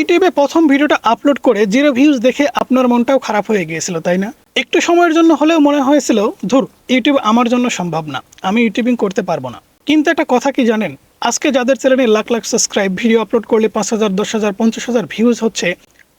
ইউটিউবে প্রথম ভিডিওটা আপলোড করে 0 ভিউজ দেখে আপনার মনটাও খারাপ হয়ে গিয়েছিল, তাই না? একটু সময়ের জন্য হলেও মনে হয়েছিল ধুর, ইউটিউব আমার জন্য সম্ভব না, আমি ইউটিউবিং করতে পারবো না। কিন্তু একটা কথা কি জানেন, আজকে যাদের চ্যানেলে lakh lakh subscribe, video upload করলে 5,000, 10,000, 50,000 ভিউজ হচ্ছে,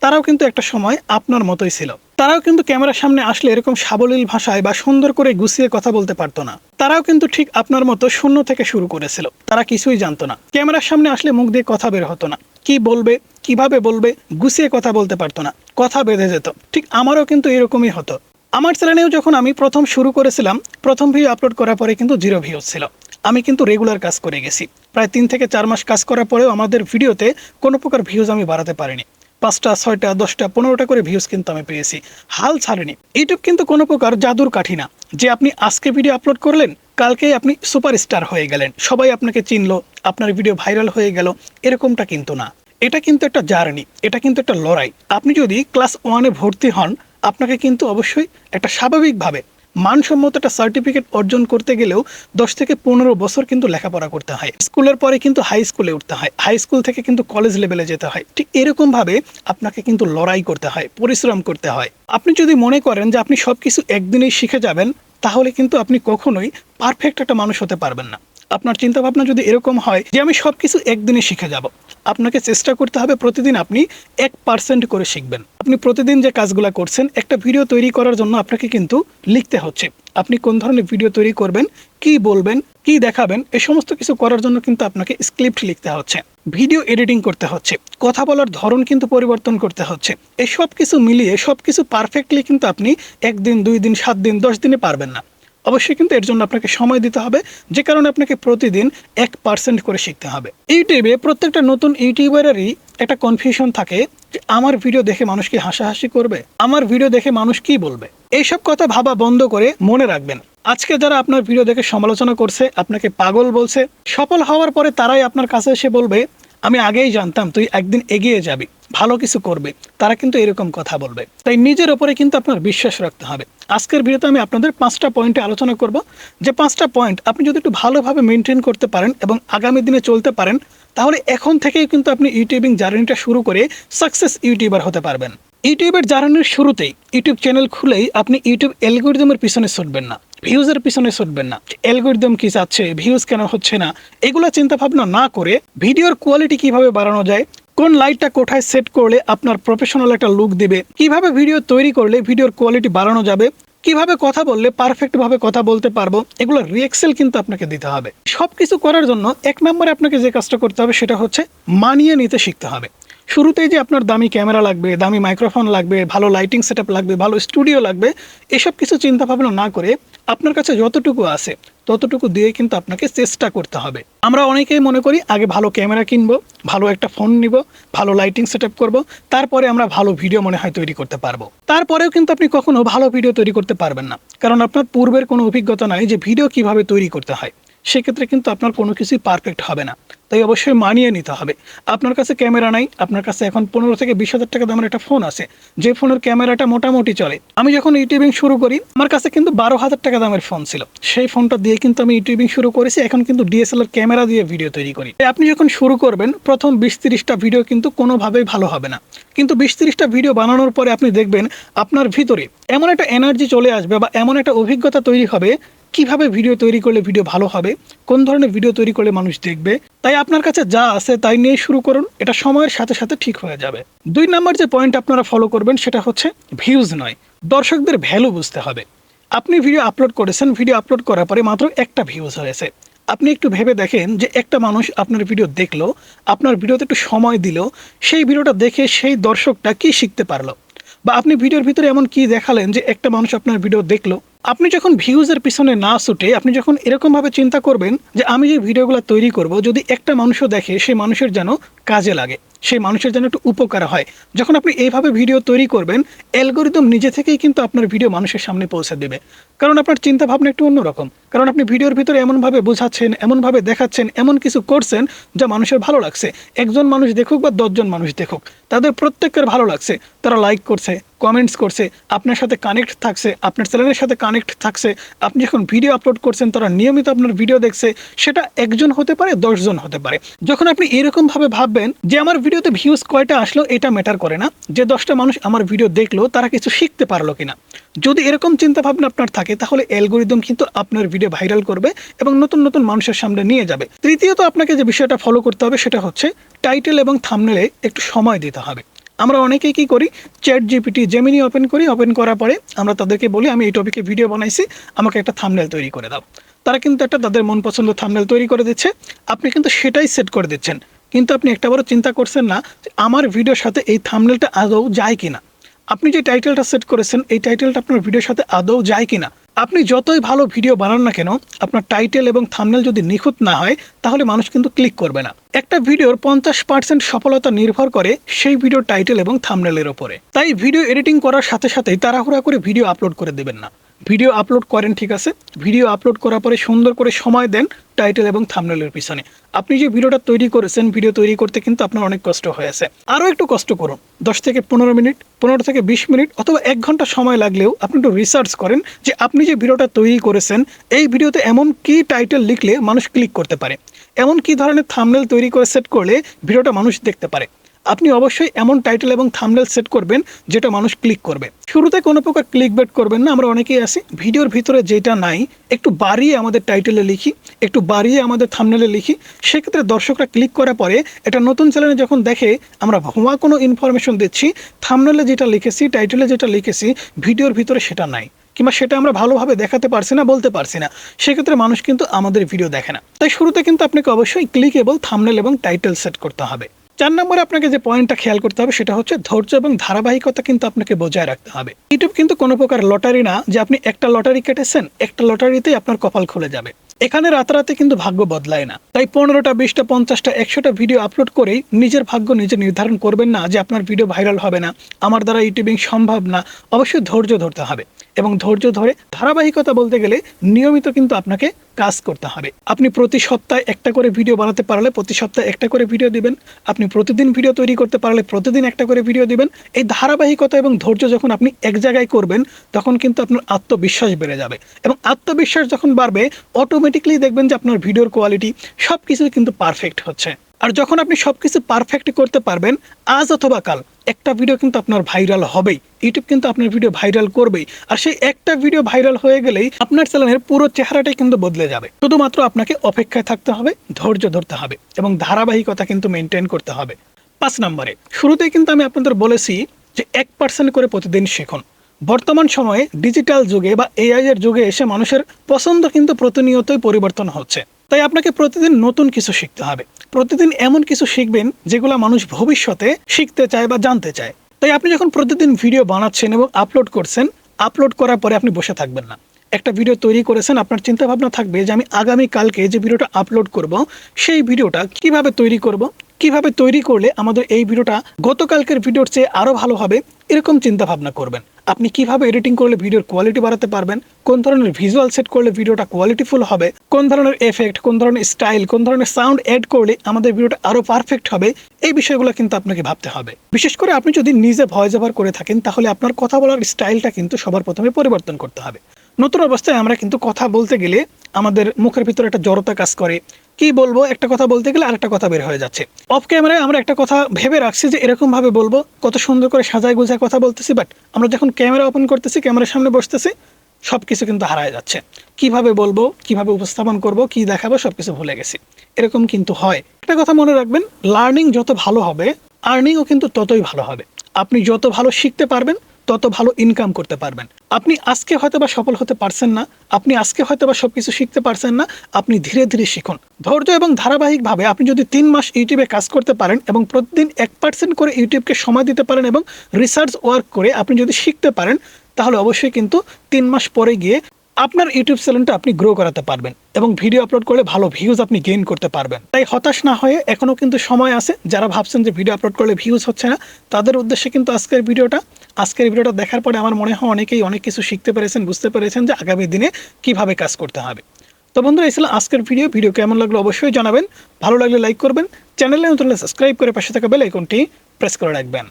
তারাও কিন্তু একটা সময় আপনার মতোই ছিল। তারাও কিন্তু ক্যামেরার সামনে আসলে এরকম সাবলীল ভাষায় বা সুন্দর করে গুছিয়ে কথা বলতে পারতো না। তারাও কিন্তু ঠিক আপনার মতো শূন্য থেকে শুরু করেছিল। তারা কিছুই জানতো না, ক্যামেরার সামনে আসলে মুখ দিয়ে কথা বের হতো না, কি বলবে, কিভাবে বলবে, গুছিয়ে কথা বলতে পারতো না, কথা বেঁধে যেত। ঠিক আমারও কিন্তু এরকমই হতো। আমার চ্যানেলেও যখন আমি প্রথম শুরু করেছিলাম, প্রথম ভিডিও আপলোড করার পরে কিন্তু 0 ভিউজ ছিল। আমি কিন্তু রেগুলার কাজ করে গেছি, প্রায় 3 থেকে 4 মাস কাজ করার পরেও আমাদের ভিডিওতে কোনো প্রকার ভিউজ আমি বাড়াতে পারিনি। 5টা, 6টা, 10টা, 15টা করে ভিউজ কিন্তু আমি পেয়েছি, হাল ছাড়েনি। ইউটিউব কিন্তু কোনো প্রকার জাদুর কাঠি না যে আপনি আজকে ভিডিও আপলোড করলেন, কালকেই আপনি সুপারস্টার হয়ে গেলেন, সবাই আপনাকে চিনলো, আপনার ভিডিও ভাইরাল হয়ে গেল, এরকমটা কিন্তু না। এটা কিন্তু একটা জার্নি, এটা কিন্তু একটা লড়াই। আপনি যদি ক্লাস 1-এ ভর্তি হন, আপনাকে কিন্তু অবশ্যই একটা স্বাভাবিকভাবে মানসম্মত একটা সার্টিফিকেট অর্জন করতে গেলেও 10 থেকে 15 বছর কিন্তু লেখাপড়া করতে হয়। স্কুলের পরে কিন্তু হাই স্কুলে উঠতে হয়, হাই স্কুল থেকে কিন্তু কলেজ লেভেলে যেতে হয়। ঠিক এরকমভাবে আপনাকে কিন্তু লড়াই করতে হয়, পরিশ্রম করতে হয়। আপনি যদি মনে করেন যে আপনি সব কিছু একদিনেই শিখে যাবেন, তাহলে কিন্তু আপনি কখনোই পারফেক্ট একটা মানুষ হতে পারবেন না। আপনার চিন্তাভাবনা যদি এরকম হয় যে আমি সব কিছু একদিনে শিখে যাব, আপনাকে চেষ্টা করতে হবে প্রতিদিন আপনি 1% করে শিখবেন। আপনি প্রতিদিন যে কাজগুলো করছেন, একটা ভিডিও তৈরি করার জন্য আপনাকে কিন্তু লিখতে হচ্ছে আপনি কোন ধরনের ভিডিও তৈরি করবেন, কি বলবেন, কি দেখাবেন, এই সমস্ত কিছু করার জন্য কিন্তু আপনাকে স্ক্রিপ্ট লিখতে হচ্ছে, ভিডিও এডিটিং করতে হচ্ছে, কথা বলার ধরন কিন্তু পরিবর্তন করতে হচ্ছে। এই সব কিছু মিলিয়ে সব কিছু পারফেক্টলি কিন্তু আপনি 1 দিন, 2 দিন, 7 দিন, 10 দিনে পারবেন না। অবশ্যই কিন্তু এর জন্য আপনাকে সময় দিতে হবে, যে কারণে আপনাকে প্রতিদিন 1% করে শিখতে হবে। ইউটিউবে প্রত্যেকটা নতুন ইউটিউবারেরই একটা কনফিউশন থাকে যে আমার ভিডিও দেখে মানুষ কি হাসাহাসি করবে, আমার ভিডিও দেখে মানুষ কি বলবে। এইসব কথা ভাবা বন্ধ করে মনে রাখবেন, আজকে যারা আপনার ভিডিও দেখে সমালোচনা করছে, আপনাকে পাগল বলছে, সফল হওয়ার পরে তারাই আপনার কাছে এসে বলবে আমি আগেই জানতাম তুই একদিন এগিয়ে যাবি, ভালো কিছু করবে, তারা কিন্তু এরকম কথা বলবে। তাই নিজের ওপরে কিন্তু আপনার বিশ্বাস রাখতে হবে। আজকের ভিডিওতে আমি আপনাদের 5টা পয়েন্টে আলোচনা করব, যে 5টা পয়েন্ট আপনি যদি একটু ভালোভাবে মেনটেন করতে পারেন এবং আগামী দিনে চলতে পারেন, তাহলে এখন থেকেই কিন্তু আপনি ইউটিউবিং জার্নিটা শুরু করে সাকসেস ইউটিউবার হতে পারবেন। ইউটিউবের জার্নির শুরুতেই ইউটিউব চ্যানেল খুলেই আপনি ইউটিউব অ্যালগরিদমের পিছনে ছুটবেন না, ভিউজের পিছনে ছুটবেন না। অ্যালগরিদম কি চাচ্ছে, ভিউজ কেন হচ্ছে না, এগুলো চিন্তা ভাবনা না করে ভিডিওর কোয়ালিটি কিভাবে বাড়ানো যায়, কোন লাইটটা কোথায় সেট করলে আপনার প্রফেশনাল একটা লুক দিবে, কিভাবে ভিডিও তৈরি করলে ভিডিওর কোয়ালিটি বাড়ানো যাবে, কিভাবে কথা বললে পারফেক্টভাবে কথা বলতে পারবো, এগুলো রিএক্সেল কিন্তু আপনাকে দিতে হবে। সব কিছু করার জন্য 1 নম্বরে আপনাকে যে কাজটা করতে হবে সেটা হচ্ছে মানিয়ে নিতে শিখতে হবে। শুরুতেই যে আপনার দামি ক্যামেরা লাগবে, দামি মাইক্রোফোন লাগবে, ভালো লাইটিং সেটআপ লাগবে, ভালো স্টুডিও লাগবে, এসব কিছু চিন্তা ভাবনা না করে আপনার কাছে যতটুকু আছে ততটুকু দিয়ে কিন্তু আপনাকে চেষ্টা করতে হবে। আমরা অনেকেই মনে করি আগে ভালো ক্যামেরা কিনবো, ভালো একটা ফোন নিব, ভালো লাইটিং সেটআপ করব, তারপরে আমরা ভালো ভিডিও মনে হয় তৈরি করতে পারবো। তারপরেও কিন্তু আপনি কখনো ভালো ভিডিও তৈরি করতে পারবেন না, কারণ আপনার পূর্বের কোনো অভিজ্ঞতা নাই যে ভিডিও কিভাবে তৈরি করতে হয়। সেক্ষেত্রে কিন্তু আপনার কোনো কিছুই পারফেক্ট হবে না। তাই অবশ্যই মানিয়ে নিতে হবে। আপনার কাছে ক্যামেরা নাই, আপনার কাছে এখন 15 থেকে 20,000 টাকা দামের একটা ফোন আছে, যে ফোনের ক্যামেরাটা মোটামুটি চলে। আমি যখন ইউটিউবিং শুরু করি, আমার কাছে কিন্তু 12,000 টাকা দামের ফোন ছিল, সেই ফোনটা দিয়ে কিন্তু আমি ইউটিউবিং শুরু করেছি। এখন কিন্তু ডিএসএলআর ক্যামেরা দিয়ে ভিডিও তৈরি করি। আপনি যখন শুরু করবেন, প্রথম 20-30টা ভিডিও কিন্তু কোনোভাবেই ভালো হবে না, কিন্তু 20-30টা ভিডিও বানানোর পরে আপনি দেখবেন আপনার ভিতরে এমন একটা এনার্জি চলে আসবে বা এমন একটা অভিজ্ঞতা তৈরি হবে কিভাবে ভিডিও তৈরি করলে ভিডিও ভালো হবে, কোন ধরনের ভিডিও তৈরি করলে মানুষ দেখবে। তাই আপনার কাছে যা আছে তাই নিয়ে শুরু করুন, এটা সময়ের সাথে সাথে ঠিক হয়ে যাবে। 2 নম্বর যে পয়েন্ট আপনারা ফলো করবেন সেটা হচ্ছে ভিউজ নয়, দর্শকদের ভ্যালু বুঝতে হবে। আপনি ভিডিও আপলোড করেছেন, ভিডিও আপলোড করার পরে মাত্র একটা ভিউজ হয়েছে। আপনি একটু ভেবে দেখেন যে একটা মানুষ আপনার ভিডিও দেখলো, আপনার ভিডিওতে একটু সময় দিল, সেই ভিডিওটা দেখে সেই দর্শকটা কি শিখতে পারলো, বা আপনি ভিডিওর ভিতরে এমন কি দেখালেন যে একটা মানুষ আপনার ভিডিও দেখলো। আপনি যখন ভিউজের পিছনে না ছুটে আপনি যখন এরকমভাবে চিন্তা করবেন যে আমি যে ভিডিওগুলো তৈরি করব, যদি একটা মানুষও দেখে, সেই মানুষের যেন কাজে লাগে, সেই মানুষের যেন একটু উপকার হয়। যখন আপনি এইভাবে ভিডিও তৈরি করবেন, অ্যালগরিদম নিজে থেকেই কিন্তু আপনার ভিডিও মানুষের সামনে পৌঁছে দেবে, কারণ আপনার চিন্তা ভাবনা একটু অন্যরকম। কারণ আপনি ভিডিওর ভিতরে এমনভাবে বোঝাচ্ছেন, এমনভাবে দেখাচ্ছেন, এমন কিছু করছেন যা মানুষের ভালো লাগছে। একজন মানুষ দেখুক বা 10 জন মানুষ দেখুক, তাদের প্রত্যেকের ভালো লাগছে, তারা লাইক করছে, কমেন্টস করছে, আপনার সাথে কানেক্ট থাকছে, আপনার চ্যানেলের সাথে কানেক্ট থাকছে, আপনি যখন ভিডিও আপলোড করছেন তারা নিয়মিত আপনার ভিডিও দেখছে, সেটা একজন হতে পারে, 10 জন হতে পারে। যখন আপনি এরকমভাবে ভাববেন যে আমার ভিডিওতে ভিউজ কয়টা আসলো এটা ম্যাটার করে না, যে 10টা মানুষ আমার ভিডিও দেখলো তারা কিছু শিখতে পারলো কিনা, যদি এরকম চিন্তা ভাবনা আপনার থাকে তাহলে অ্যালগরিদম কিন্তু আপনার ভিডিও ভাইরাল করবে এবং নতুন নতুন মানুষের সামনে নিয়ে যাবে। তৃতীয়ত আপনাকে যে বিষয়টা ফলো করতে হবে সেটা হচ্ছে টাইটেল এবং থাম্বনেলে একটু সময় দিতে হবে। আমরা অনেকেই কি করি, চ্যাট জিপিটি, জেমিনি ওপেন করি, ওপেন করার পরে আমরা তাদেরকে বলি আমি এই টপিকে ভিডিও বানাইছি, আমাকে একটা থাম্বনেল তৈরি করে দাও। তারা কিন্তু একটা তাদের মন পছন্দ থাম্বনেল তৈরি করে দিচ্ছে, আপনি কিন্তু সেটাই সেট করে দিচ্ছেন, কিন্তু আপনি একটাবারও চিন্তা করছেন না যে আমার ভিডিওর সাথে এই থাম্বনেলটা আদৌ যায় কিনা। আপনি যে টাইটেলটা সেট করেছেন এই টাইটেলটা আপনার ভিডিওর সাথে আদৌ যায় কিনা। আপনি যতই ভালো ভিডিও বানান না কেন, আপনার টাইটেল এবং থাম্বনেল যদি নিখুঁত না হয় তাহলে মানুষ কিন্তু ক্লিক করবে না। একটা ভিডিওর 50% সফলতা নির্ভর করে সেই ভিডিওর টাইটেল এবং থাম্বনেলের উপরে। তাই ভিডিও এডিটিং করার সাথে সাথেই তাড়াহুড়া করে ভিডিও আপলোড করে দেবেন না। ভিডিও আপলোড করেন ঠিক আছে, ভিডিও আপলোড করার পরে সুন্দর করে সময় দেন টাইটেল এবং থাম্বনেলের পিছনে। আপনি যে ভিডিওটা তৈরি করেছেন, ভিডিও তৈরি করতে কিন্তু আপনার অনেক কষ্ট হয়েছে, আরও একটু কষ্ট করুন। 10 থেকে 15 মিনিট, 15 থেকে 20 মিনিট অথবা 1 ঘন্টা সময় লাগলেও আপনি একটু রিসার্চ করেন যে আপনি যে ভিডিওটা তৈরি করেছেন এই ভিডিওতে এমন কি টাইটেল লিখলে মানুষ ক্লিক করতে পারে, এমন কি ধরনের থাম্বনেল তৈরি করে সেট করলে ভিডিওটা মানুষ দেখতে পারে। আপনি অবশ্যই এমন টাইটেল এবং থাম্বনেল সেট করবেন যেটা মানুষ ক্লিক করবে। শুরুতে কোনো প্রকার ক্লিক বেট করবেন না। আমরা অনেকেই আছি ভিডিওর ভিতরে যেটা নাই একটু বাড়িয়ে আমাদের টাইটেলে লিখি, একটু বাড়িয়ে আমাদের থাম্বনেলে লিখি, সেক্ষেত্রে দর্শকরা ক্লিক করার পরে এটা নতুন চ্যানেলে যখন দেখে আমরা ভুয়া কোনো ইনফরমেশন দিচ্ছি, থাম্বনেলে যেটা লিখেছি, টাইটেলে যেটা লিখেছি ভিডিওর ভিতরে সেটা নাই, কিংবা সেটা আমরা ভালোভাবে দেখাতে পারছি না, বলতে পারছি না, সেক্ষেত্রে মানুষ কিন্তু আমাদের ভিডিও দেখে না। তাই শুরুতে কিন্তু আপনাকে অবশ্যই ক্লিকেবল থাম্বনেল এবং টাইটেল সেট করতে হবে। 4 নম্বরে আপনাকে যে পয়েন্টটা খেয়াল করতে হবে সেটা হচ্ছে ধৈর্য এবং ধারাবাহিকতা কিন্তু আপনাকে বজায় রাখতে হবে। ইউটিউব কিন্তু কোনো প্রকার লটারি না যে আপনি একটা লটারি কেটেছেন, একটা লটারিতেই আপনার কপাল খুলে যাবে। এখানে রাতারাতি কিন্তু ভাগ্য বদলায় না। তাই 15টা, 20টা, 50টা, 100টা ভিডিও আপলোড করেই নিজের ভাগ্য নিজে নির্ধারণ করবেন না যে আপনার ভিডিও ভাইরাল হবে না, আমার দ্বারা ইউটিউবিং সম্ভব না। অবশ্যই ধৈর্য ধরতে হবে এবং ধৈর্য ধরে ধারাবাহিকতা বলতে গেলে নিয়মিত কিন্তু আপনাকে কাজ করতে হবে। আপনি প্রতি সপ্তাহে একটা করে ভিডিও বানাতে পারলে প্রতি সপ্তাহে একটা করে ভিডিও দিবেন, আপনি প্রতিদিন ভিডিও তৈরি করতে পারলে প্রতিদিন একটা করে ভিডিও দিবেন। এই ধারাবাহিকতা এবং ধৈর্য যখন আপনি এক জায়গায় করবেন তখন কিন্তু আপনার আত্মবিশ্বাস বেড়ে যাবে এবং আত্মবিশ্বাস যখন বাড়বে অটোমেটিকলি দেখবেন যে আপনার ভিডিওর কোয়ালিটি সব কিছু কিন্তু পারফেক্ট হচ্ছে। আর যখন আপনি সব কিছু পারফেক্ট করতে পারবেন, আজ অথবা কাল একটা ভিডিও কিন্তু আপনার ভাইরাল হবেই, ইউটিউব কিন্তু আপনার ভিডিও ভাইরাল করবেই। আর সেই একটা ভিডিও ভাইরাল হয়ে গেলেই আপনার চ্যানেলের পুরো চেহারাটাই কিন্তু বদলে যাবে। শুধুমাত্র আপনাকে অপেক্ষায় থাকতে হবে, ধৈর্য ধরতে হবে এবং ধারাবাহিকতা কিন্তু মেনটেন করতে হবে। 5 নম্বরে শুরুতেই কিন্তু আমি আপনাদের বলেছি যে 1% করে প্রতিদিন শিখুন। বর্তমান সময়ে ডিজিটাল যুগে বা এআই এর যুগে এসে মানুষের পছন্দ কিন্তু প্রতিনিয়তই পরিবর্তন হচ্ছে। তাই আপনাকে প্রতিদিন নতুন কিছু শিখতে হবে। প্রতিদিন এমন কিছু শিখবেন যেগুলো মানুষ ভবিষ্যতে শিখতে চায় বা জানতে চায়। তাই আপনি যখন প্রতিদিন ভিডিও বানাচ্ছেন এবং আপলোড করছেন, আপলোড করার পরে আপনি বসে থাকবেন না। একটা ভিডিও তৈরি করেছেন, আপনার চিন্তা ভাবনা থাকবে যে আমি আগামী কালকে যে ভিডিওটা আপলোড করব সেই ভিডিওটা কিভাবে তৈরি করব, কিভাবে তৈরি করলে আমাদের এই ভিডিওটা গতকালকের ভিডিওর চেয়ে আরও ভালো হবে, এরকম চিন্তা ভাবনা করবেন। আপনি কিভাবে এডিটিং করলে ভিডিওর কোয়ালিটি বাড়াতে পারবেন, কোন ধরনের ভিজুয়াল সেট করলে ভিডিওটা কোয়ালিটিফুল হবে, কোন ধরনের এফেক্ট, কোন ধরনের স্টাইল, কোন ধরনের সাউন্ড অ্যাড করলে আমাদের ভিডিওটা আরও পারফেক্ট হবে, এই বিষয়গুলো কিন্তু আপনাকে ভাবতে হবে। বিশেষ করে আপনি যদি নিজে ভয়েস ওভার করে থাকেন তাহলে আপনার কথা বলার স্টাইলটা কিন্তু সবার প্রথমে পরিবর্তন করতে হবে। নতুন অবস্থায় আমরা কিন্তু কথা বলতে গেলে আমাদের মুখের ভিতরে একটা জড়তা কাজ করে, কি বলবো একটা কথা বলতে গেলে আরেকটা কথা বের হয়ে যাচ্ছে। অফ ক্যামেরায় আমরা একটা কথা ভেবে রাখছি যে এরকম ভাবে বলবো, কত সুন্দর করে সাজায় গুজায় কথা বলতেছি, বাট আমরা যখন ক্যামেরা ওপেন করতেছি, ক্যামেরার সামনে বসতেছি, সব কিছু কিন্তু হারায় যাচ্ছে। কিভাবে বলবো, কিভাবে উপস্থাপন করব, কি দেখাবো সব কিছু ভুলে গেছি, এরকম কিন্তু হয়। একটা কথা মনে রাখবেন, লার্নিং যত ভালো হবে আর্নিংও কিন্তু ততই ভালো হবে। আপনি যত ভালো শিখতে পারবেন তত ভালো ইনকাম করতে পারবেন। আপনি আজকে হয়তো বা সফল হতে পারছেন না, আপনি আজকে হয়তো বা সবকিছু শিখতে পারছেন না, আপনি ধীরে ধীরে শিখুন। ধৈর্য এবং ধারাবাহিকভাবে আপনি যদি 3 মাস ইউটিউবে কাজ করতে পারেন এবং প্রতিদিন 1% করে ইউটিউবকে সময় দিতে পারেন এবং রিসার্চ ওয়ার্ক করে আপনি যদি শিখতে পারেন, তাহলে অবশ্যই কিন্তু 3 মাস পরে গিয়ে আপনার ইউটিউব চ্যানেলটা আপনি গ্রো করাতে পারবেন এবং ভিডিও আপলোড করলে ভালো ভিউজ আপনি গেইন করতে পারবেন। তাই হতাশ না হয়ে এখনও কিন্তু সময় আছে। যারা ভাবছেন যে ভিডিও আপলোড করলে ভিউজ হচ্ছে না, তাদের উদ্দেশ্যে কিন্তু আজকের ভিডিওটা দেখার পরে আমার মনে হয় অনেকেই অনেক কিছু শিখতে পেরেছেন, বুঝতে পেরেছেন যে আগামী দিনে কিভাবে কাজ করতে হবে। তো বন্ধুরা, এই ছিল আজকের ভিডিও কেমন লাগলো অবশ্যই জানাবেন। ভালো লাগলে লাইক করবেন, চ্যানেলে নতুন হলে সাবস্ক্রাইব করে পাশে থাকা বেল আইকনটি প্রেস করে রাখবেন।